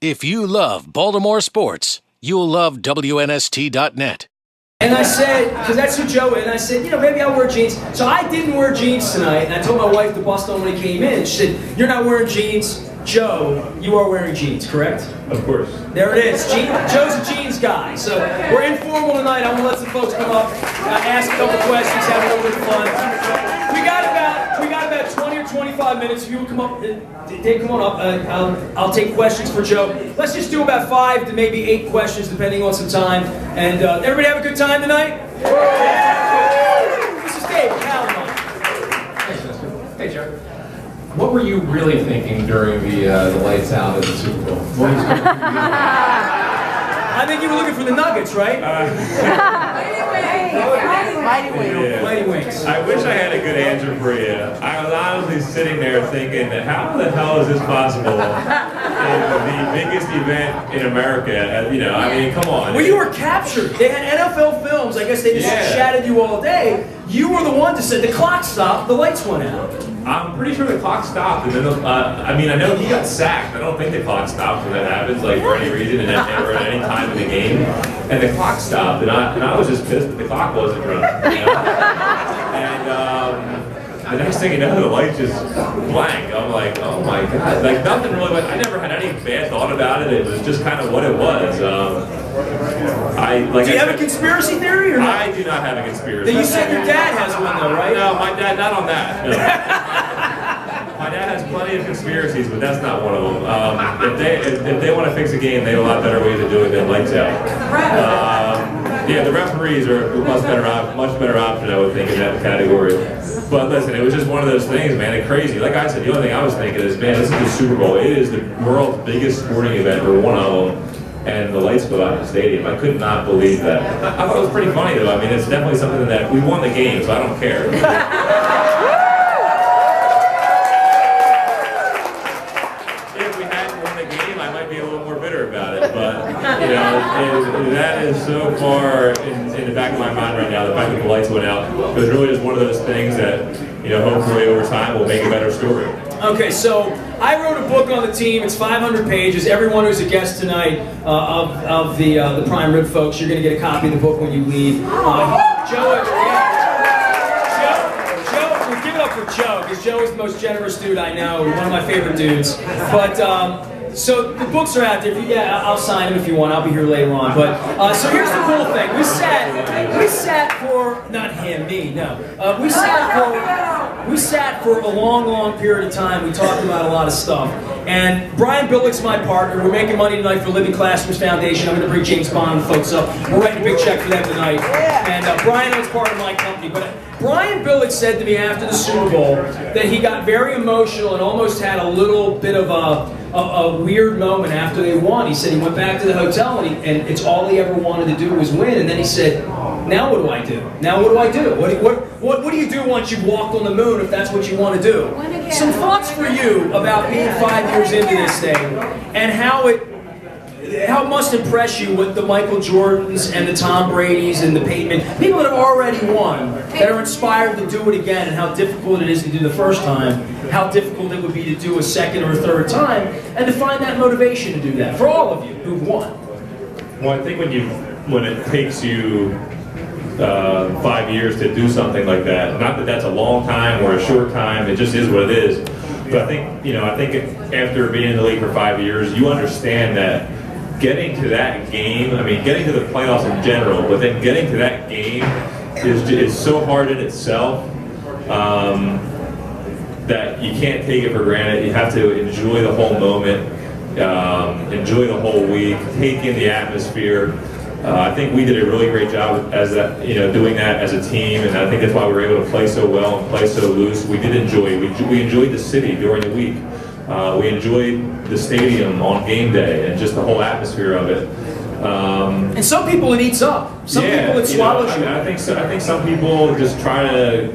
If you love Baltimore sports, you'll love WNST.net. And I said, because that's who Joe is, and I said, maybe I'll wear jeans. So I didn't wear jeans tonight, and I told my wife to bust on when he came in. She said, you're not wearing jeans. Joe, you are wearing jeans, correct? Of course. There it is. Joe's a jeans guy. So we're informal tonight. I want to let some folks come up, ask a couple questions, have a little bit of fun. We got about 20 or 25 minutes. If you would come up, Dave, come on up. I'll take questions for Joe. Let's just do about 5 to maybe 8 questions, depending on some time. And everybody have a good time tonight? Yeah. This is Dave. Thanks, Mister. Hey, Joe. What were you really thinking during the lights out of the Super Bowl? What was going on? I think you were looking for the Nuggets, right? Mighty Wings. I wish I had a good answer for you. I was honestly sitting there thinking, how the hell is this possible? The biggest event in America, I mean, come on. Well, you were captured. They had NFL films. I guess they just shadowed you all day. You were the one that said the clock stopped, the lights went out. I'm pretty sure the clock stopped, and then I know he got sacked. I don't think the clock stopped when that happens, like for any reason, and or at any time in the game. And the clock stopped, and I was just pissed that the clock wasn't running. And the next thing you know, the light just blank. I'm like, oh my god, like nothing really went. I never had any bad thought about it. It was just kind of what it was. Do you have a conspiracy theory or not? I do not have a conspiracy. Then you said your dad has one though, right? No, my dad, not on that. No. My dad has plenty of conspiracies, but that's not one of them. If they want to fix a game, they have a lot better ways to do it than lights out. The referees are a much better option, I would think, in that category. But listen, it was just one of those things, man. It's crazy. Like I said, the only thing I was thinking is, man, this is the Super Bowl. It is the world's biggest sporting event, or one of them, and the lights go out in the stadium. I could not believe that. I thought it was pretty funny, though. I mean, it's definitely something that we won the game, so I don't care. If we hadn't won the game, I might be a little more bitter about it. But that is so far in the back of my mind right now. The fact that the lights went out, it was really just one of those things that, hopefully over time will make a better story. Okay, so I wrote a book on the team. It's 500 pages. Everyone who's a guest tonight of the Prime Rib folks, you're going to get a copy of the book when you leave. Joe, give it up for Joe, because Joe is the most generous dude I know, one of my favorite dudes. But so the books are out there. I'll sign them if you want. I'll be here later on. But so here's the cool thing. We sat for not him, me. No. We sat for a long period of time. We talked about a lot of stuff. And Brian Billick's my partner. We're making money tonight for Living Classrooms Foundation. I'm going to bring James Bond and folks up. We're writing a big check for them tonight. And Brian owns part of my company. But Brian Billick said to me after the Super Bowl that he got very emotional and almost had a little bit of a weird moment after they won. He said he went back to the hotel and it's all he ever wanted to do was win. And then he said, now what do I do? Now what do I do? What do you do once you've walked on the moon if that's what you want to do? Some thoughts for you about being 5 years into this thing and how it must impress you with the Michael Jordans and the Tom Bradys and the Peyton, people that have already won, that are inspired to do it again, and how difficult it is to do the first time, how difficult it would be to do a second or a third time, and to find that motivation to do that, for all of you who've won. Well, I think when it takes you 5 years to do something like that, not that that's a long time or a short time, it just is what it is. But I think after being in the league for 5 years, you understand that getting to that game, getting to the playoffs in general, but then getting to that game is so hard in itself that you can't take it for granted. You have to enjoy the whole moment, enjoy the whole week, take in the atmosphere. I think we did a really great job doing that as a team, and I think that's why we were able to play so well and play so loose. We did enjoy. We enjoyed the city during the week. We enjoyed the stadium on game day and just the whole atmosphere of it. And some people it eats up. Some people it swallows you. I think some people just try to,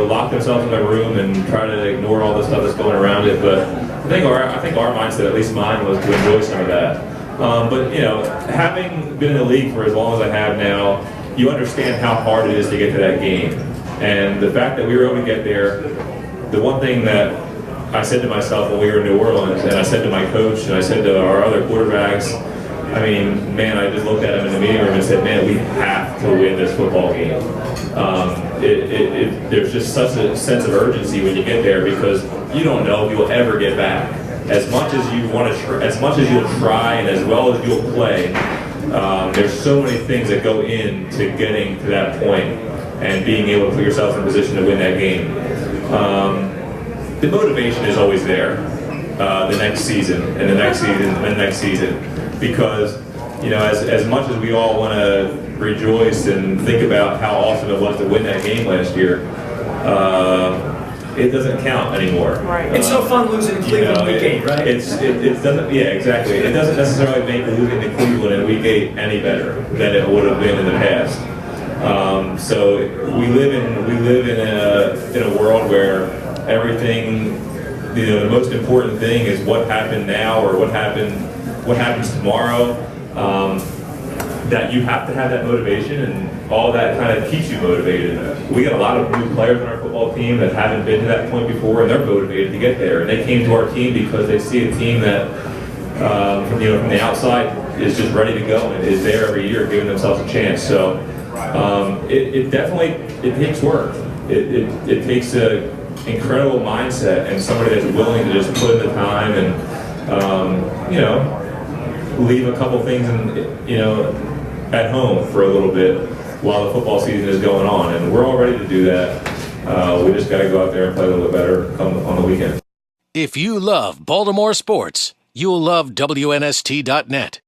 lock themselves in their room and try to ignore all the stuff that's going around it. But I think our mindset, at least mine, was to enjoy some of that. But having been in the league for as long as I have now, you understand how hard it is to get to that game. And the fact that we were able to get there, the one thing that I said to myself when we were in New Orleans, and I said to my coach, and I said to our other quarterbacks, I mean, man, I just looked at him in the meeting room and said, man, we have to win this football game. There's just such a sense of urgency when you get there because you don't know if you'll ever get back. As much as you want to, as much as you'll try, and as well as you'll play, there's so many things that go into getting to that point and being able to put yourself in a position to win that game. The motivation is always there. The next season, and the next season, and the next season. Because, you know, as much as we all want to rejoice and think about how awesome it was to win that game last year, it doesn't count anymore. Right. It's so fun losing in Cleveland in Week 8, right? It doesn't. Yeah, exactly. It doesn't necessarily make losing to Cleveland in Week 8 any better than it would have been in the past. So we live in a world where everything, you know, the most important thing is what happened now or what happens tomorrow. That you have to have that motivation, and all that kind of keeps you motivated. We got a lot of new players on our football team that haven't been to that point before, and they're motivated to get there. And they came to our team because they see a team that, from the outside, is just ready to go and is there every year, giving themselves a chance. So it definitely takes work. It takes an incredible mindset and somebody that's willing to just put in the time and leave a couple things at home for a little bit while the football season is going on, and we're all ready to do that. We just got to go out there and play a little bit better on the weekend. If you love Baltimore sports, you'll love WNST.net.